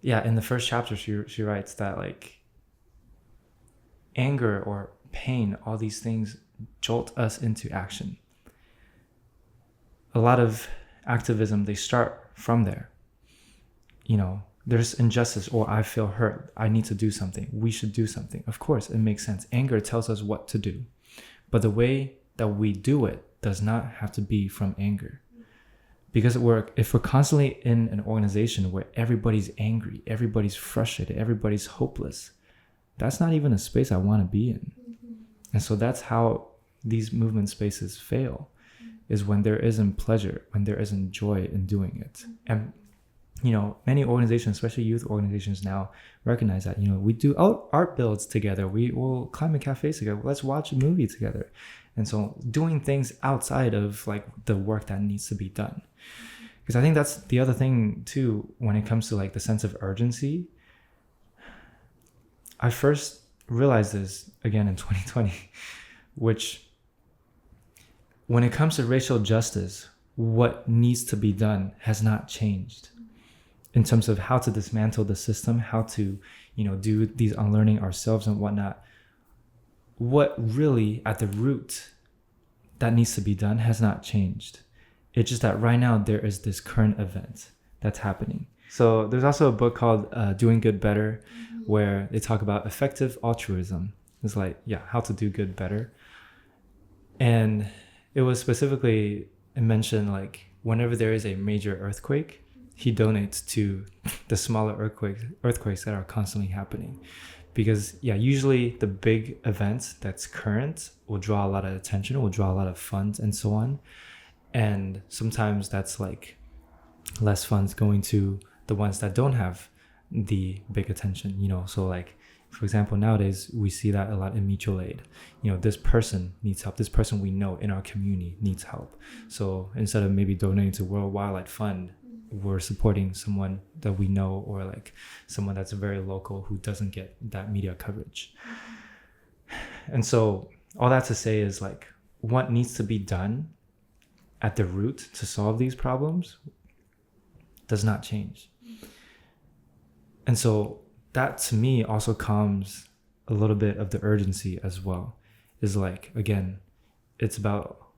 in the first chapter she writes that like anger or pain, all these things jolt us into action. A lot of activism, they start from there. There's injustice, or I feel hurt, I need to do something, we should do something. Of course, it makes sense. Anger tells us what to do, but the way that we do it does not have to be from anger. Because if we're constantly in an organization where everybody's angry, everybody's frustrated, everybody's hopeless, that's not even a space I want to be in. And so that's how these movement spaces fail, is when there isn't pleasure, when there isn't joy in doing it. And many organizations, especially youth organizations now, recognize that, we do art builds together, we will climate cafes together, let's watch a movie together. And so doing things outside of like the work that needs to be done. Because I think that's the other thing too, when it comes to like the sense of urgency. I first realized this again in 2020, which when it comes to racial justice, what needs to be done has not changed in terms of how to dismantle the system, how to, do these unlearning ourselves and whatnot. What really at the root that needs to be done has not changed. It's just that right now there is this current event that's happening. So there's also a book called Doing Good Better, where they talk about effective altruism. It's like, how to do good better. And it was specifically mentioned like whenever there is a major earthquake, he donates to the smaller earthquakes that are constantly happening. Because usually the big events that's current will draw a lot of attention, will draw a lot of funds and so on. And sometimes that's like less funds going to the ones that don't have the big attention, So like, for example, nowadays we see that a lot in mutual aid. This person needs help. This person we know in our community needs help. So instead of maybe donating to World Wildlife Fund, we're supporting someone that we know, or like someone that's very local who doesn't get that media coverage. And so all that to say is like what needs to be done at the root to solve these problems does not change. And so that to me also calms a little bit of the urgency as well. Is like, again, it's about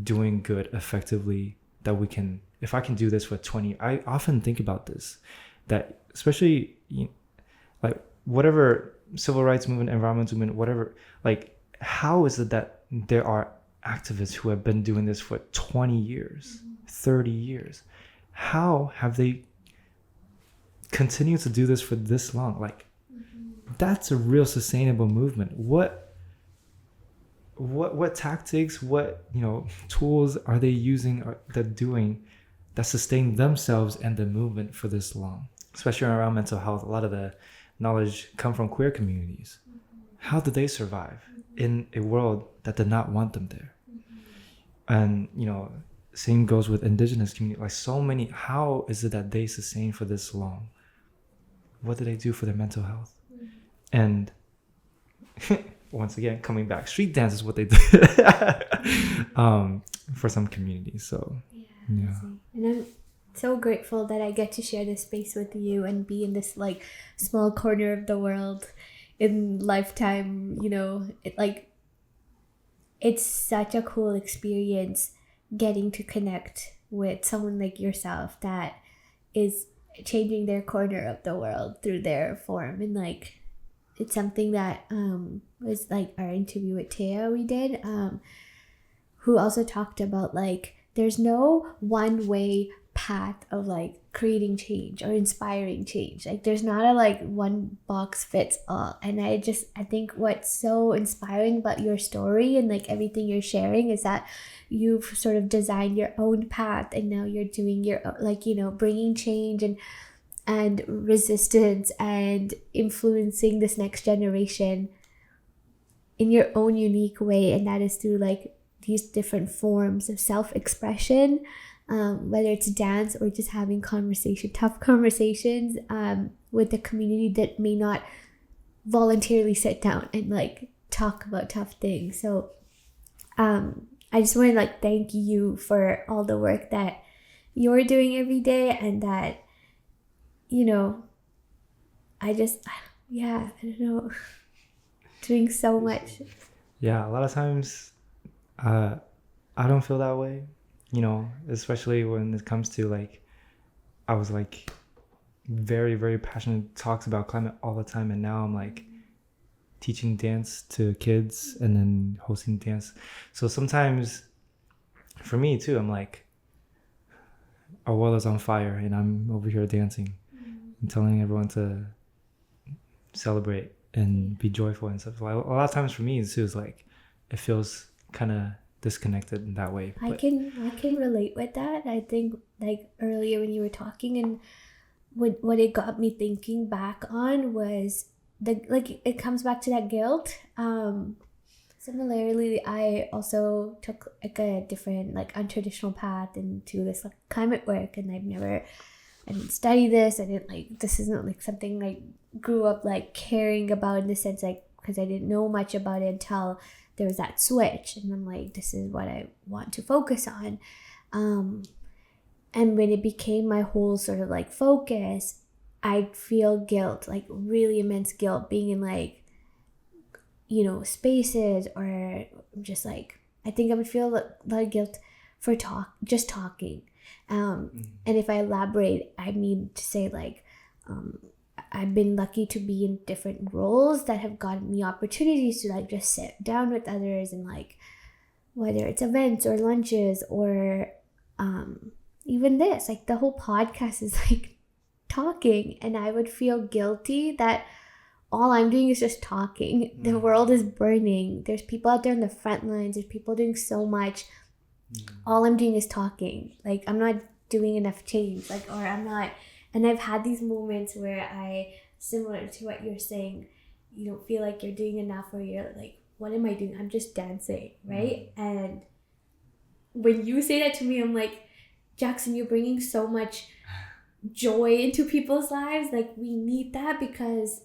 doing good effectively, that we can, if I can do this for 20, I often think about this, that especially like whatever civil rights movement, environmental movement, whatever, like how is it that there are activists who have been doing this for 20 years, 30 years? How have they continued to do this for this long? Like that's a real sustainable movement. What tactics, what, you know, tools are they using or they're doing that sustain themselves and the movement for this long? Especially around mental health, a lot of the knowledge come from queer communities. How did they survive in a world that did not want them there? And, you know, same goes with indigenous community. Like, so many, how is it that they sustain for this long? What do they do for their mental health? And once again, coming back, street dance is what they do for some communities. So yeah. And I'm so grateful that I get to share this space with you and be in this like small corner of the world in lifetime. You know, it's such a cool experience getting to connect with someone like yourself that is changing their corner of the world through their form. And like, it's something that was like our interview with Taya we did, who also talked about like there's no one way path of like creating change or inspiring change. Like there's not a like one box fits all. And I think what's so inspiring about your story and like everything you're sharing is that you've sort of designed your own path, and now you're doing your, like, you know, bringing change and resistance and influencing this next generation in your own unique way. And that is through like these different forms of self-expression, whether it's dance or just having tough conversations with the community that may not voluntarily sit down and like talk about tough things. So I just want to like thank you for all the work that you're doing every day, and that, you know, I don't know, doing so much. Yeah, a lot of times I don't feel that way, you know, especially when it comes to like, I was like very, very passionate, talks about climate all the time, and now I'm like teaching dance to kids and then hosting dance. So sometimes for me too, I'm like, our world is on fire and I'm over here dancing and telling everyone to celebrate and be joyful and stuff. Like, a lot of times for me too, is like, it feels kind of disconnected in that way. I can relate with that. I think like earlier when you were talking, and what it got me thinking back on was it comes back to that guilt. Similarly, I also took like a different like untraditional path into this like climate work, and I didn't study this. This isn't like something I grew up like caring about in the sense like, because I didn't know much about it until there was that switch, and I'm like, this is what I want to focus on. And when it became my whole sort of like focus, I'd feel guilt, like really immense guilt, being in like, you know, spaces, or just like, I think I would feel a lot of guilt for just talking. And if I elaborate, I mean to say like, I've been lucky to be in different roles that have gotten me opportunities to like just sit down with others, and like, whether it's events or lunches or even this, like the whole podcast is like talking, and I would feel guilty that all I'm doing is just talking. The world is burning. There's people out there on the front lines. There's people doing so much. All I'm doing is talking. Like, I'm not doing enough change. Like, or I'm not. And I've had these moments where similar to what you're saying, you don't feel like you're doing enough, or you're like, what am I doing? I'm just dancing, right? And when you say that to me, I'm like, Jackson, you're bringing so much joy into people's lives. Like, we need that, because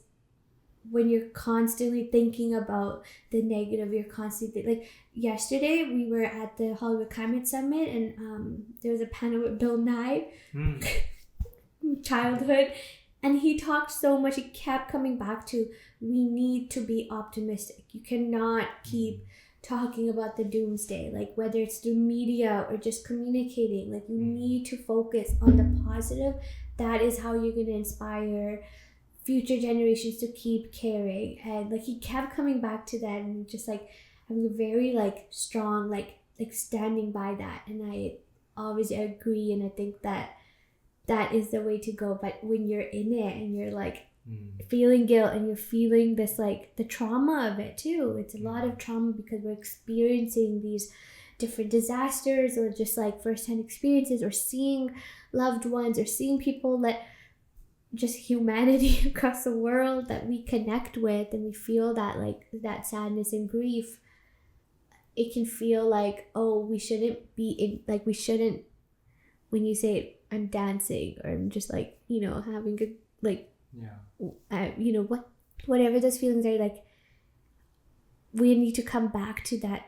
when you're constantly thinking about the negative, you're constantly like, yesterday we were at the Hollywood Climate Summit, and there was a panel with Bill Nye, childhood, and he talked so much. He kept coming back to, we need to be optimistic. You cannot keep talking about the doomsday, like whether it's through media or just communicating. Like, you need to focus on the positive. That is how you're going to inspire future generations to keep caring. And like, he kept coming back to that, and just like having a very like strong like standing by that. And I obviously agree, and I think that is the way to go. But when you're in it and you're like feeling guilt, and you're feeling this like the trauma of it too. It's a lot of trauma because we're experiencing these different disasters, or just like first-hand experiences, or seeing loved ones, or seeing people that just humanity across the world that we connect with, and we feel that like that sadness and grief. It can feel like, oh, we shouldn't be in, like, we shouldn't, when you say I'm dancing, or I'm just like, you know, having good, like, you know, whatever those feelings are, like, we need to come back to that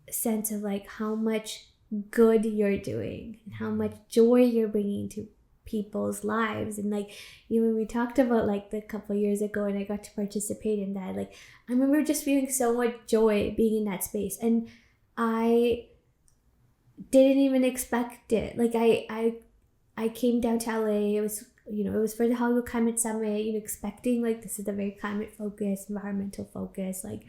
sense of like how much good you're doing and how much joy you're bringing to people's lives. And like, you know, when we talked about like the couple of years ago and I got to participate in that, like I remember just feeling so much joy being in that space, and I didn't even expect it. Like I came down to LA. It was, you know, it was for the Hollywood Climate Summit, you know, expecting like this is a very climate focused, environmental focused, like,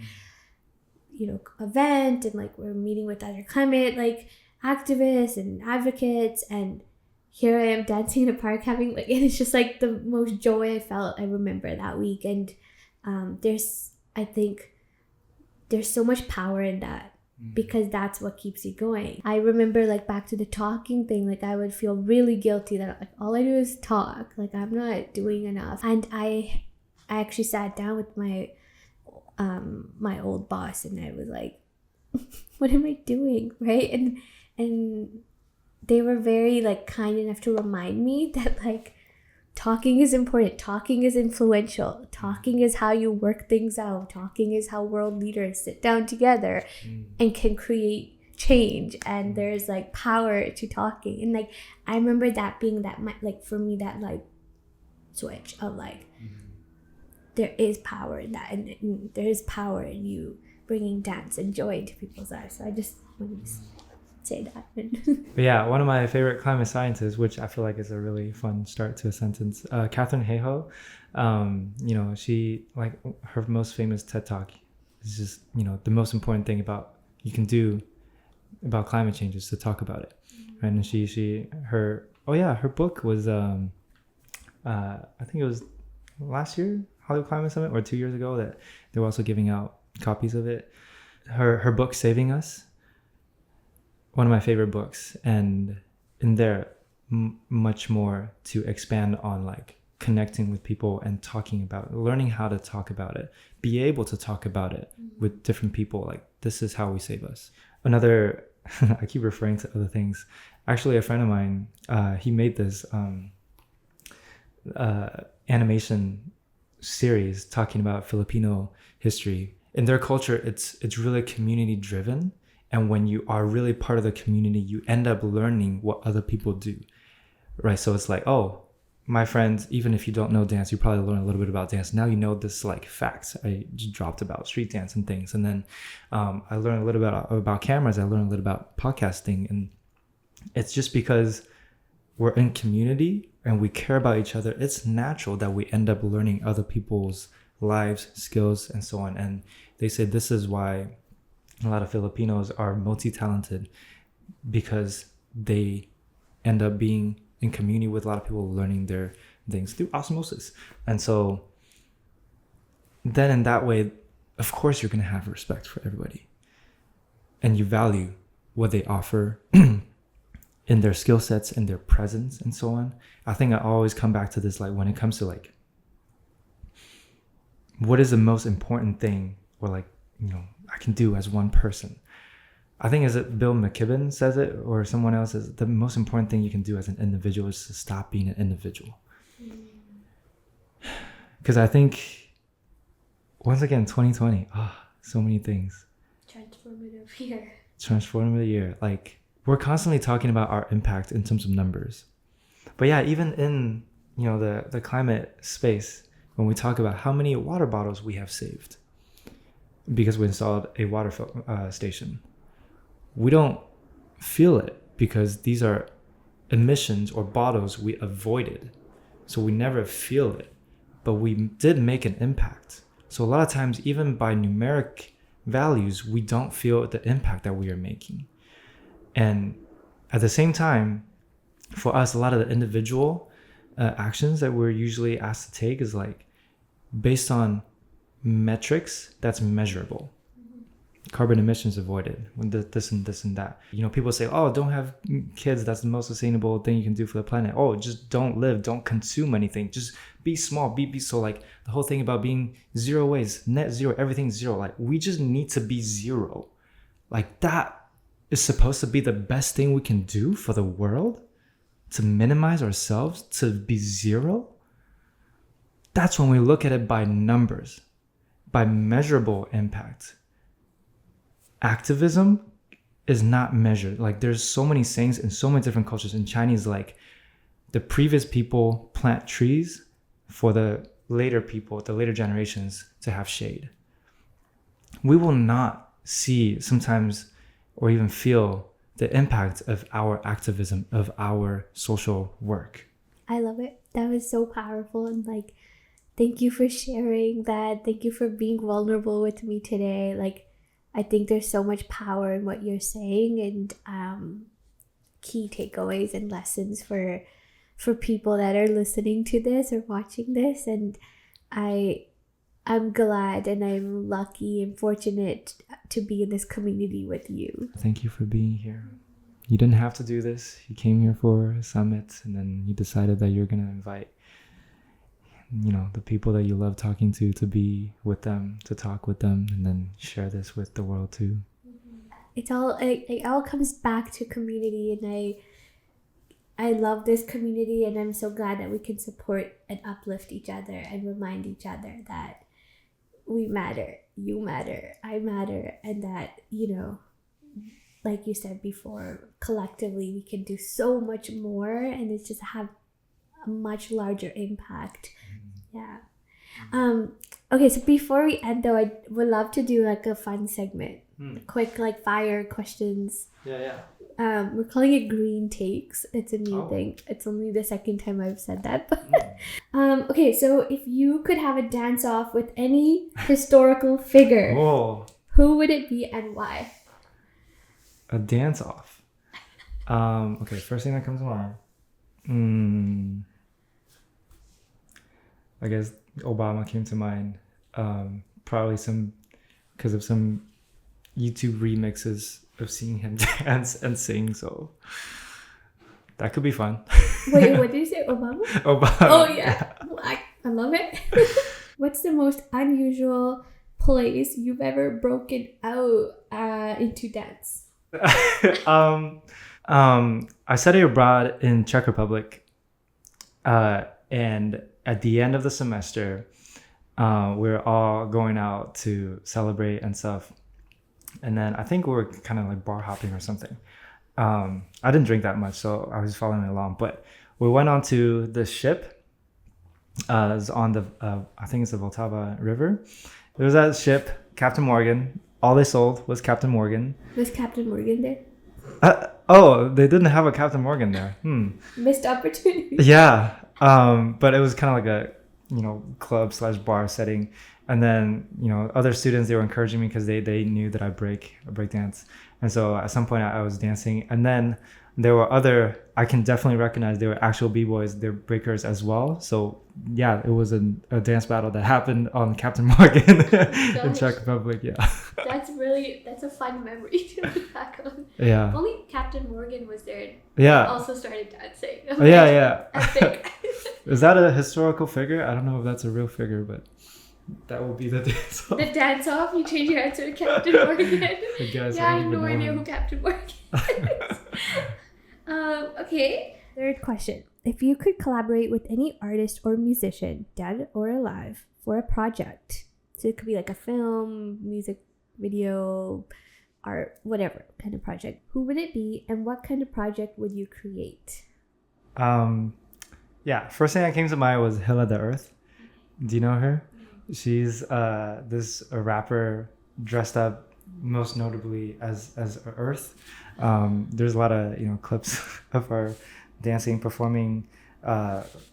you know, event, and like we're meeting with other climate like activists and advocates, and here I am dancing in a park having like, and it's just like the most joy I felt. I remember that week. And I think there's so much power in that, because that's what keeps you going. I remember like back to the talking thing, like I would feel really guilty that like all I do is talk, like I'm not doing enough. And I actually sat down with my my old boss, and I was like, what am I doing, right? And they were very like kind enough to remind me that like talking is important, talking is influential, talking is how you work things out, talking is how world leaders sit down together and can create change. And there's like power to talking. And like I remember that being that like for me that like switch of like there is power in that, and there is power in you bringing dance and joy into people's lives. So I just wanted to say that. But yeah, one of my favorite climate scientists, which I feel like is a really fun start to a sentence, Catherine Hayhoe, you know, she, like, her most famous TED Talk is just, you know, the most important thing about you can do about climate change is to talk about it, right? And her book was I think it was last year Hollywood Climate Summit, or 2 years ago, that they were also giving out copies of it. Her book Saving Us, one of my favorite books, and in there much more to expand on like connecting with people and talking about it, learning how to talk about it, be able to talk about it with different people. Like, this is how we save us. Another I keep referring to other things. Actually, a friend of mine, he made this animation series talking about Filipino history. In their culture, it's really community driven, and when you are really part of the community, you end up learning what other people do, right? So it's like, oh, my friends, even if you don't know dance, you probably learn a little bit about dance. Now you know this like facts I just dropped about street dance and things. And then I learned a little bit about cameras. I learned a little about podcasting, and it's just because we're in community and we care about each other, it's natural that we end up learning other people's lives, skills, and so on. And they say this is why a lot of Filipinos are multi-talented, because they end up being in community with a lot of people, learning their things through osmosis. And so then in that way, of course, you're going to have respect for everybody, and you value what they offer in their skill sets and their presence and so on. I think I always come back to this, like when it comes to like, what is the most important thing, or like, you know, I can do as one person. I think, is it Bill McKibben says it, or someone else, is the most important thing you can do as an individual is to stop being an individual. Because I think, once again, 2020, so many things. Transformative year. Like, we're constantly talking about our impact in terms of numbers. But yeah, even in, you know, the climate space, when we talk about how many water bottles we have saved because we installed a water station, we don't feel it because these are emissions or bottles we avoided. So we never feel it, but we did make an impact. So a lot of times, even by numeric values, we don't feel the impact that we are making. And at the same time, for us, a lot of the individual actions that we're usually asked to take is like, based on metrics that's measurable. Carbon emissions avoided, when this and this and that. People say, oh, don't have kids, that's the most sustainable thing you can do for the planet. Oh, just don't live, don't consume anything, just be small, be so, like the whole thing about being zero waste, net zero, everything's zero. Like, we just need to be zero. Like, that is supposed to be the best thing we can do for the world, to minimize ourselves, to be zero. That's when we look at it by numbers, by measurable impact. Activism is not measured. Like, there's so many sayings in so many different cultures. In Chinese, like, the previous people plant trees for the later people, the later generations, to have shade. We will not see sometimes or even feel the impact of our activism, of our social work. I love it. That was so powerful. And like, thank you for sharing that. Thank you for being vulnerable with me today. Like, I think there's so much power in what you're saying, and key takeaways and lessons for people that are listening to this or watching this. And I'm glad and I'm lucky and fortunate to be in this community with you. Thank you for being here. You didn't have to do this. You came here for a summit, and then you decided that you're going to invite the people that you love talking to be with them, to talk with them, and then share this with the world too. It all comes back to community, and I love this community, and I'm so glad that we can support and uplift each other and remind each other that we matter, you matter, I matter, and that, like you said before, collectively we can do so much more, and it's just have a much larger impact. Yeah. Okay, so before we end though, I would love to do like a fun segment. Quick, like, fire questions. Yeah. We're calling it green takes. It's a new thing. It's only the second time I've said that. Okay, so if you could have a dance off with any historical figure, who would it be and why? A dance off. Okay, first thing that comes to mind. I guess Obama came to mind. Probably because of some YouTube remixes of seeing him dance and sing. So that could be fun. Wait, what did you say? Obama? Obama. Oh yeah. I love it. What's the most unusual place you've ever broken out into dance? I studied abroad in Czech Republic, and at the end of the semester, we're all going out to celebrate and stuff. And then I think we were kind of like bar hopping or something. I didn't drink that much, so I was following along. But we went onto the ship. It was on the, I think it's the Vltava River. There was that ship, Captain Morgan. All they sold was Captain Morgan. Was Captain Morgan there? They didn't have a Captain Morgan there. Missed opportunity. Yeah. But it was kind of like a, club/bar setting. And then, other students, they were encouraging me because they knew that I break dance. And so at some point I was dancing. And then there were I can definitely recognize they were actual B-boys, they're breakers as well. So yeah, it was a dance battle that happened on Captain Morgan in Czech Republic. Yeah. That's a fun memory to look back on. Yeah. Only Captain Morgan was there. Yeah. Also started dancing. Yeah. Epic. Is that a historical figure? I don't know if that's a real figure, but that will be the dance off. The dance off? You change your answer to Captain Morgan? I guess. Yeah, I have no idea who Captain Morgan is. Okay. Third question. If you could collaborate with any artist or musician, dead or alive, for a project, so it could be like a film, music video, art, whatever kind of project, who would it be and what kind of project would you create? Yeah, first thing that came to mind was Hilla the Earth. Do you know her? She's this rapper dressed up most notably as Earth. There's a lot of clips of her dancing, performing,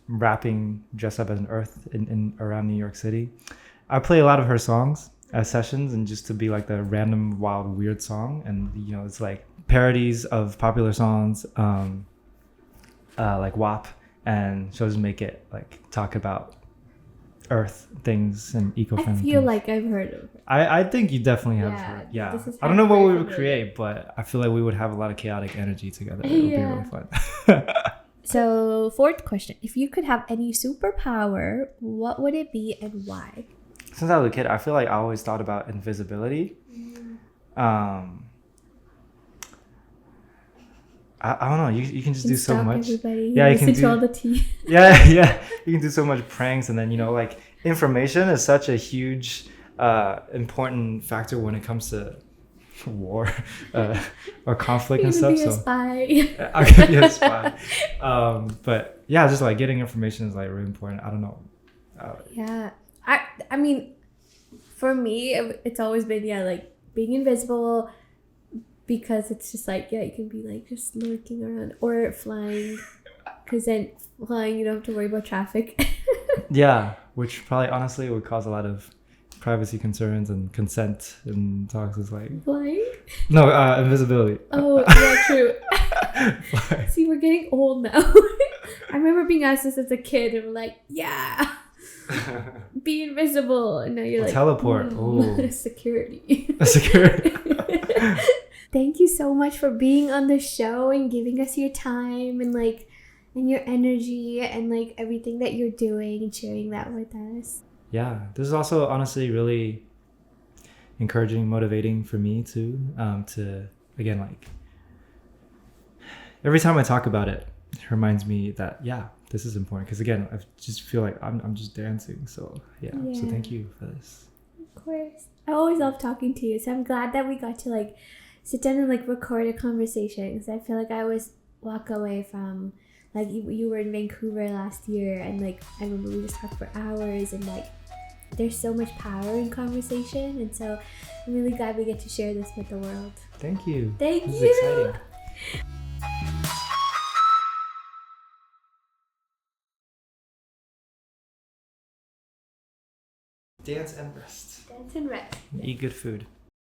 rapping, dressed up as an Earth in around New York City. I play a lot of her songs as sessions, and just to be like the random, wild, weird song, and it's like parodies of popular songs, like WAP, and she'll just make it like talk about earth things and eco-friendly I feel things. like I've heard of it. I think you definitely have heard. Yeah. this is I don't know what very we would familiar. create, but I feel like we would have a lot of chaotic energy together. It would be really fun. So, fourth question. If you could have any superpower, what would it be and why? Since I was a kid, I feel like I always thought about invisibility. I don't know. You can just do so much. Everybody. Yeah, you can do all the tea. yeah. You can do so much pranks, and then like information is such a huge, important factor when it comes to war or conflict and stuff. Be a spy. I could be a spy. But yeah, just like getting information is like really important. I don't know. Yeah, I mean, for me, it's always been like being invisible. Because it's just like, you can be like just lurking around or flying. Because then flying, you don't have to worry about traffic. Yeah, which probably honestly would cause a lot of privacy concerns and consent and talks is like... Flying? No, invisibility. Oh, yeah, true. See, we're getting old now. I remember being asked this as a kid and we're like, yeah, be invisible. And now you're like... Teleport. Oh. Security. Security. Thank you so much for being on the show and giving us your time and and your energy and everything that you're doing and sharing that with us. Yeah, this is also honestly really encouraging, motivating for me too. To again, every time I talk about it, it reminds me that this is important. Because again, I just feel like I'm just dancing. So yeah. So thank you for this. Of course, I always love talking to you. So I'm glad that we got to sit down and record a conversation, because I feel like I always walk away from you were in Vancouver last year and I remember we just talked for hours and there's so much power in conversation, and so I'm really glad we get to share this with the world. Thank you. Thank this you. Is exciting. Dance and rest. Dance and rest. Eat good food.